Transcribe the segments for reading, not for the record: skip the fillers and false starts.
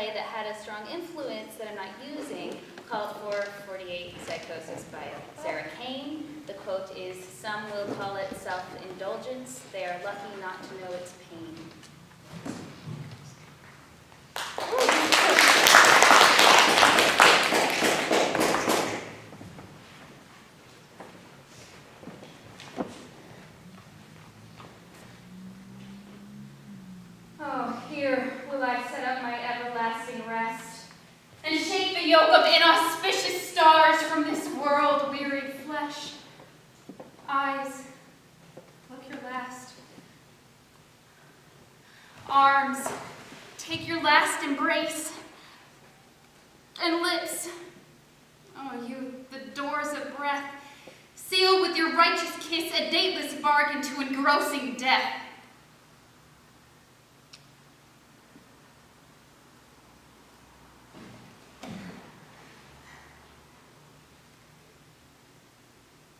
play that had a strong influence that I'm not using called for 48 Psychosis by Sara Kane. The quote is, "Some will call it self-indulgence. They are lucky not to know its pain." Oh, here will I set up my everlasting rest, and shake the yoke of inauspicious stars from this world-wearied flesh. Eyes, look your last. Arms, take your last embrace. And lips, oh, you, the doors of breath, seal with your righteous kiss a dateless bargain to engrossing death.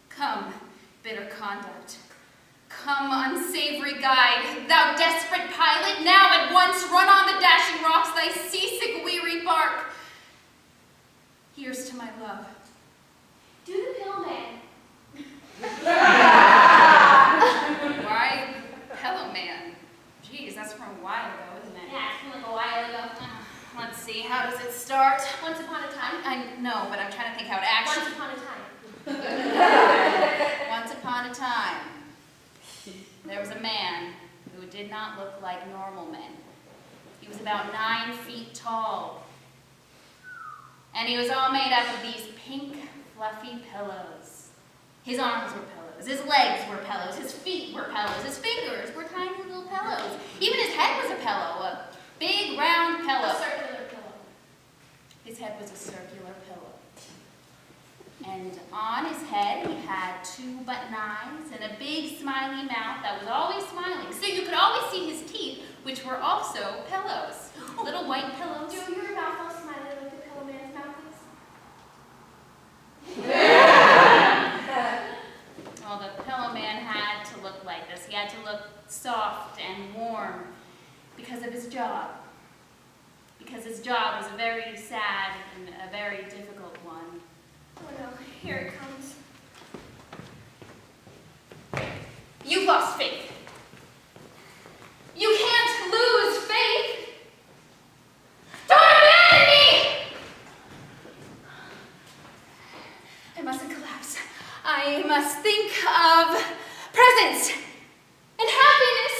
Come, bitter conduct. Come, unsavory guide, thou desperate pilot, now at once run on the dashing rocks thy seasick, weary bark. Here's to my love. Do the Pillow Man. Why, Pillow Man? Geez, that's from a while ago, isn't it? Yeah, it's from like a while ago. Let's see, how does it start? Once upon a time. I know, but I'm trying to think how it actually... Once upon a time. Once upon a time, there was a man who did not look like normal men. He was about 9 feet tall, and he was all made up of these pink, fluffy pillows. His arms were pillows, his legs were pillows, his feet were pillows, his fingers were tiny little pillows. Even his head was a pillow, a big, round pillow. A circular pillow. His head was a circular pillow. And on his head, he had 2 button eyes and a big smiley mouth that was always smiling. So you could always see his teeth, which were also pillows. Little white pillows. Do your mouth all smiley like the Pillow Man's mouth is? Well, the Pillow Man had to look like this. He had to look soft and warm because of his job. Because his job was a very sad and a very difficult one. Oh no, here it comes. You've lost faith. You can't lose faith. Don't abandon me! I mustn't collapse. I must think of presence and happiness.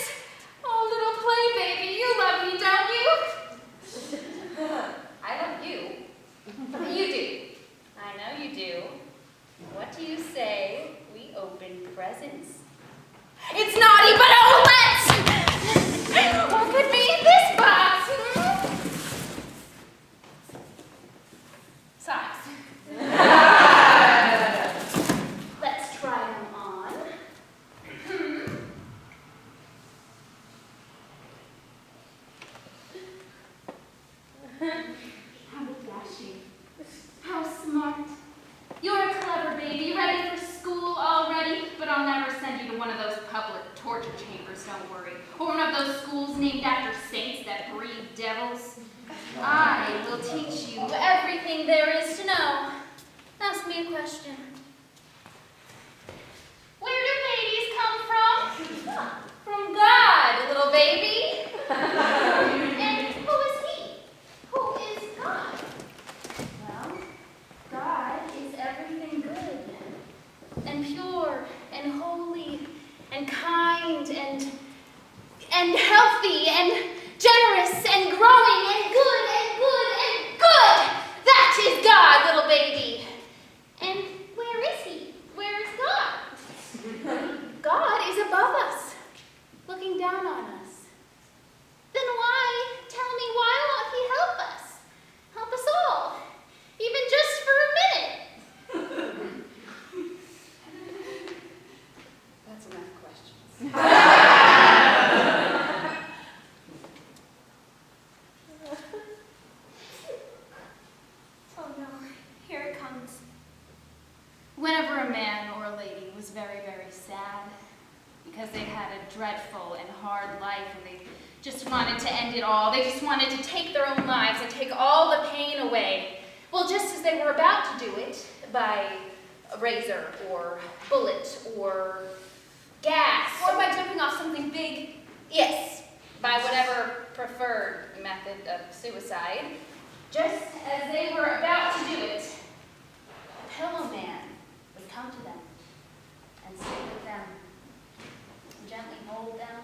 Oh, little play baby, you love me, don't you? I love you. You do. I know you do. What do you say we open presents? It's naughty, but oh, let's! What could be in this box? Socks. Let's try them on. How dashing. How smart. You're a clever baby, ready for school already, but I'll never send you to one of those public torture chambers, don't worry. Or one of those schools named after saints that breed devils. I will teach you everything there is to know. Ask me a question. Where do babies come from? From God, little baby. And who is he? Who is God? Well, God is everything good and pure and holy and kind and healthy and generous and growing and good and good and good. That is God, little baby. And where is he? Where is God? God is above us, looking down on us. just wanted to end it all. They just wanted to take their own lives and take all the pain away. Well, just as they were about to do it by a razor or bullet or gas Or by jumping off something big. yes, by whatever preferred method of suicide, just as they were about to do it, a pillow man would come to them and sit with them and gently hold them.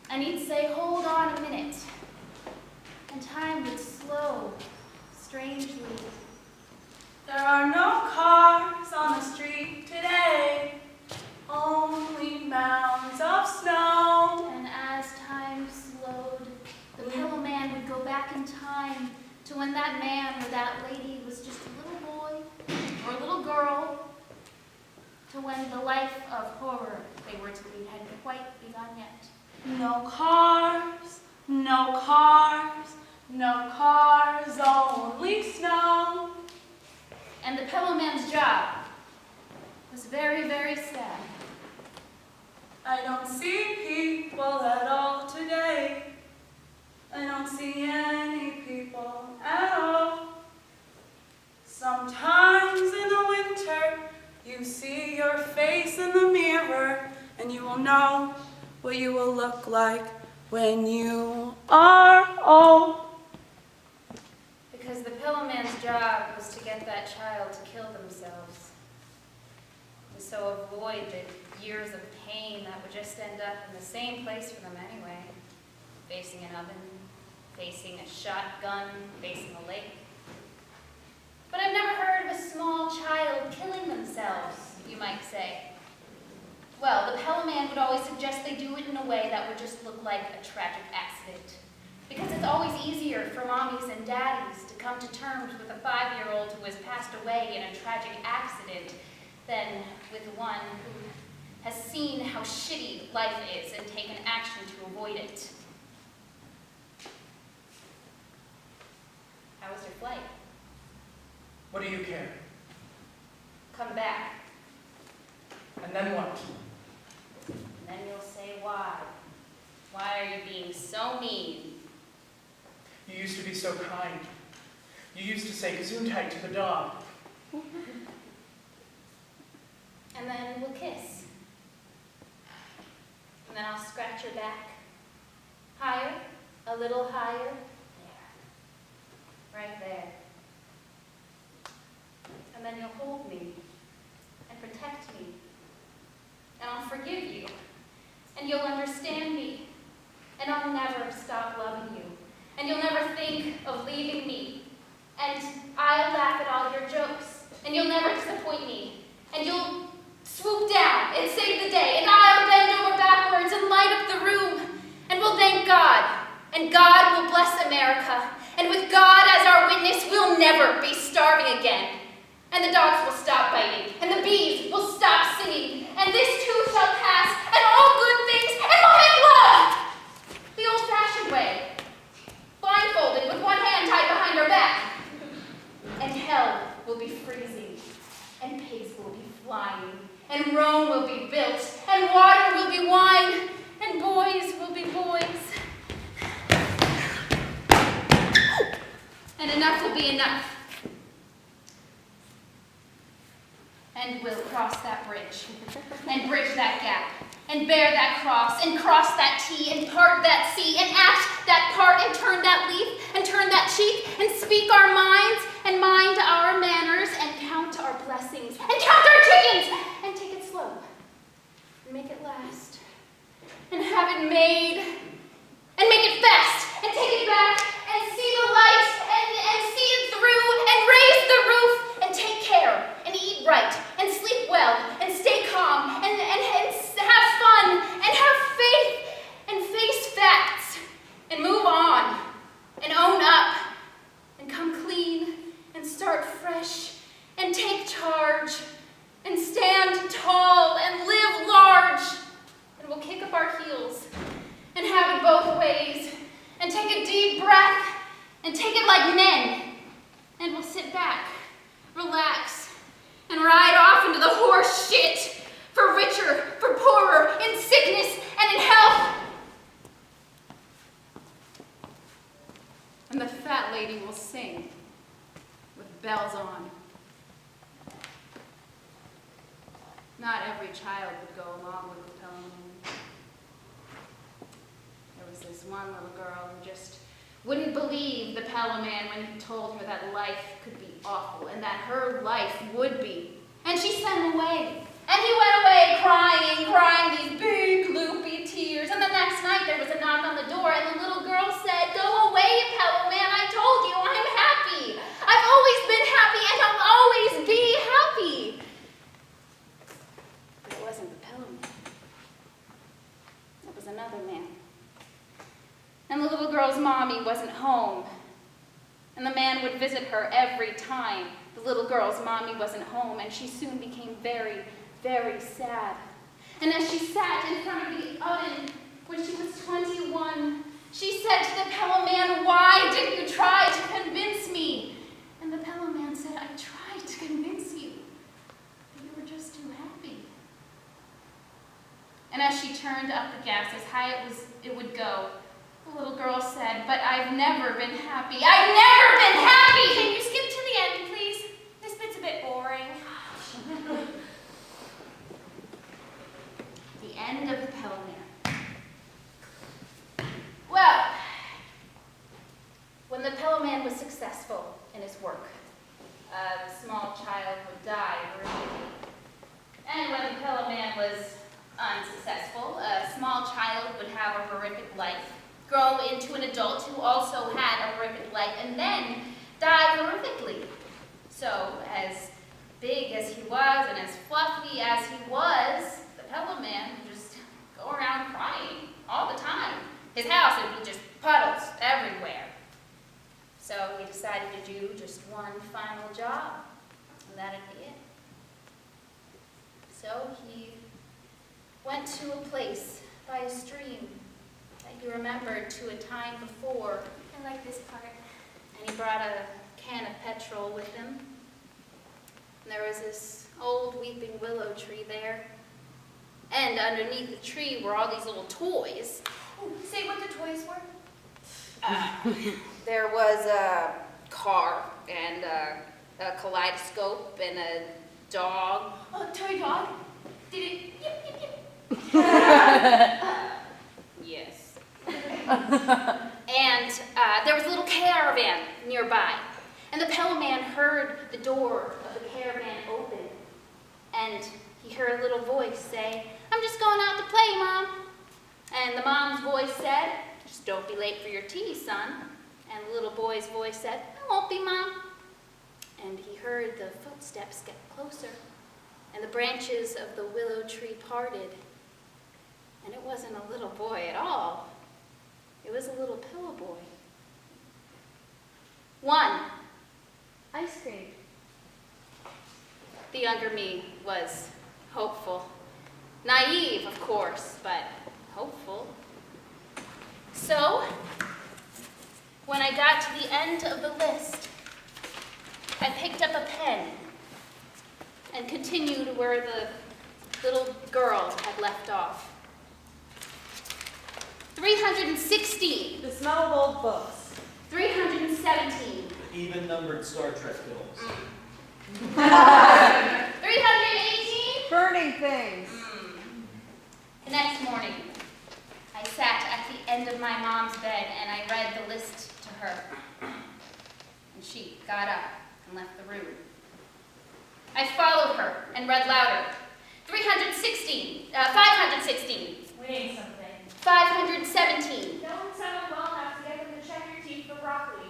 And he'd say, "Hold on a minute." And time would slow strangely. There are no cars on the street today, only mounds of snow. And as time slowed, the pillow man would go back in time to when that man or that lady was just a little boy or a little girl, to when the life of horror they were to lead had quite begun yet. No cars, no cars, no cars, only snow. And the pillow man's job was very, very sad. I don't see people at all today. I don't see any people at all. Sometimes in the winter, you see your face in the mirror, and you will know what you will look like when you are old. Because the pillow man's job was to get that child to kill themselves, and so avoid the years of pain that would just end up in the same place for them anyway, facing an oven, facing a shotgun, facing a lake. But I've never heard of a small child killing themselves, you might say. Well, the pillow man would always suggest they do it in a way that would just look like a tragic accident. Because it's always easier for mommies and daddies to come to terms with a 5-year-old who has passed away in a tragic accident than with one who has seen how shitty life is and taken action to avoid it. How was your flight? What do you care? Come back, And then what? and then you'll say why. Why are you being so mean? You used to be so kind. You used to say gesundheit to the dog. And then we'll kiss. And then I'll scratch your back. Higher, a little higher. There. Right there. And then you'll hold me and protect me. And I'll forgive you. And you'll understand me. And I'll never stop loving you. And you'll never think of leaving me. And I'll laugh at all your jokes. And you'll never disappoint me. And you'll swoop down and save the day. And I'll bend over backwards and light up the room. And we'll thank God. And God will bless America. And with God as our witness, we'll never be starving again. And the dogs will stop biting. And the bees will stop singing. And this too shall pass. And all good things. And we'll make love! The old-fashioned way. Blindfolded with one hand tied behind our back. And hell will be freezing. And pigs will be flying. And Rome will be built. And water will be wine. And boys will be boys. And enough will be enough. And we'll cross that bridge, and bridge that gap, and bear that cross, and cross that T, and part that sea, and act that part, and turn that leaf, and turn that cheek, and speak our minds, and mind our manners, and count our blessings, and count our chickens, and take it slow, and make it last, and have it made, and make it fast, and take it back, and see the light, and see it through, and raise the roof, and take care, and eat right, and sleep well, and stay calm, and have fun, and have faith, and face facts, and move on, and own up, and come clean, and start fresh, and take charge, and stand tall, and live large, and we'll kick up our heels, and have it both ways, and take a deep breath, and take it like men, and we'll sit back, relax, and ride off into the horse shit, for richer, for poorer, in sickness and in health. and the fat lady will sing with bells on. Not every child would go along with the Pellino. There was this one little girl who just wouldn't believe the Pellino when he told her that life could be awful and that her life would be. And she sent him away. And he went away crying these big loopy tears. And the next night there was a knock on the door and the little girl said, "Go away, Pellino, I told you I'm happy. I've always been happy and I'll always be happy." But it wasn't the Pellino. It was another man. And the little girl's mommy wasn't home. And the man would visit her every time the little girl's mommy wasn't home, and she soon became very, very sad. And as she sat in front of the oven when she was 21, she said to the Pellino man, "Why didn't you try to convince me?" And the Pellino man said, "I tried to convince you, but you were just too happy." And as she turned up the gas as high as it would go, the little girl said, "But I've never been happy. I've never been happy!" Can you skip to the end, please? This bit's a bit boring. The end of the Pellino. Well, when the Pellino was successful in his work, a small child would die horrifically. And when the Pellino was unsuccessful, a small child would have a horrific life, grow into an adult who also had a horrific life, and then die horrifically. So, as big as he was and as fluffy as he was, the Pellino would just go around crying all the time. His house would be just puddles everywhere. So he decided to do just one final job, and that'd be it. So he went to a place by a stream that he remembered to a time before, I like this part. and he brought a can of petrol with him. And there was this old weeping willow tree there, and underneath the tree were all these little toys. Ooh, say what the toys were. There was a car and a kaleidoscope and a dog. Oh, toy dog. Did it yip, yip, yip? Yes. And there was a little caravan nearby. And the Pellino heard the door of the caravan open. And he heard a little voice say, "I'm just going out to play, Mom." And the mom's voice said, "Just don't be late for your tea, son." And the little boy's voice said, "I won't be, Mom." And he heard the footsteps get closer. And the branches of the willow tree parted. And it wasn't a little boy at all. It was a little pillow boy. One, ice cream. The younger me was hopeful. Naive, of course, but hopeful. So, when I got to the end of the list, I picked up a pen and continued where the little girl had left off. 316. The smell of old books. 317. Even-numbered Star Trek films. 318. Burning things. The next morning, I sat at the end of my mom's bed and I read the list to her. And she got up and left the room. I followed her and read louder. 516. Wait something. 517. Don't sound well enough to get them to check your teeth for broccoli.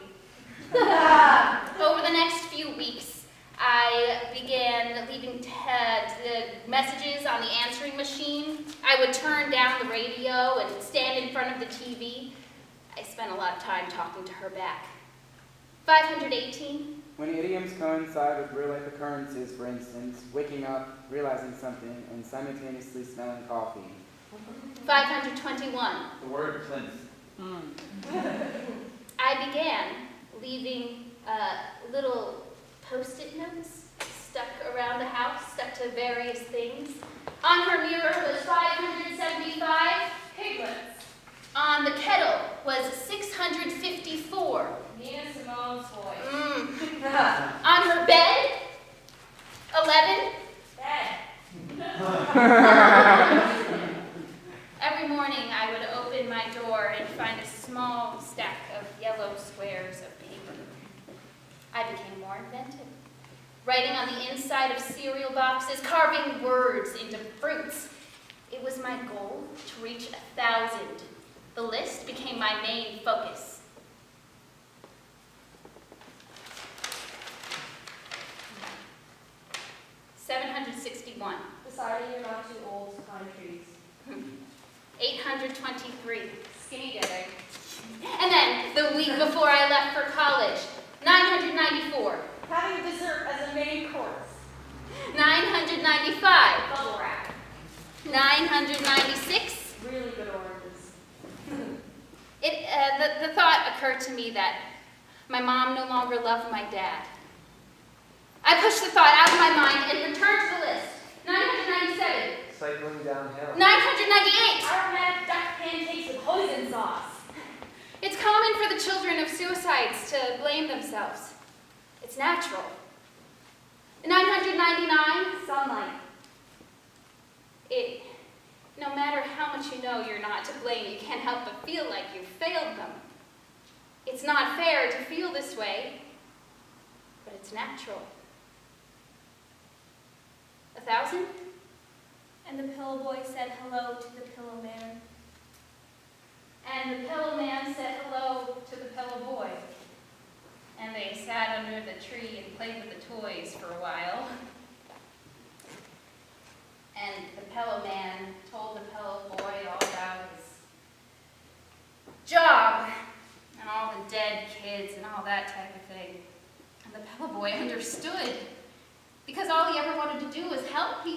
Over the next few weeks, I began leaving the messages on the answering machine. I would turn down the radio and stand in front of the TV. I spent a lot of time talking to her back. 518. When idioms coincide with real-life occurrences, for instance, waking up, realizing something, and simultaneously smelling coffee. 521. The word plinth. I began leaving little post-it notes stuck around the house, stuck to various things. On her mirror was 575 piglets. On the kettle was 654. Nina Simone's voice. On her bed, 11. Bed. Every morning I would open my door and find a small stack of yellow squares of paper. I became more inventive, writing on the inside of cereal boxes, carving words into fruits. It was my goal to reach 1,000. The list became my main focus. $761. Deciding you're not too old to climb trees. 823. Skinny dipping. And then, the week before I left for college, 994. Having dessert as a main course. 995. Bubble wrap. 996. Really good oranges. The thought occurred to me that my mom no longer loved my dad. I pushed the thought out of my mind and returned to the list. 997. Cycling downhill. 998. Aromatic duck pancakes with hoisin sauce. It's common for the children of suicides to blame themselves. It's natural. 999. Sunlight. No matter how much you know you're not to blame, you can't help but feel like you failed them. It's not fair to feel this way, but it's natural. 1,000? And the pillow boy said hello to the pillow man. And the pillow man said hello to the pillow boy. And they sat under the tree and played with the toys for a while. And the pillow man told the pillow boy all about his job and all the dead kids and all that type of thing. And the pillow boy understood, because all he ever wanted to do was help people.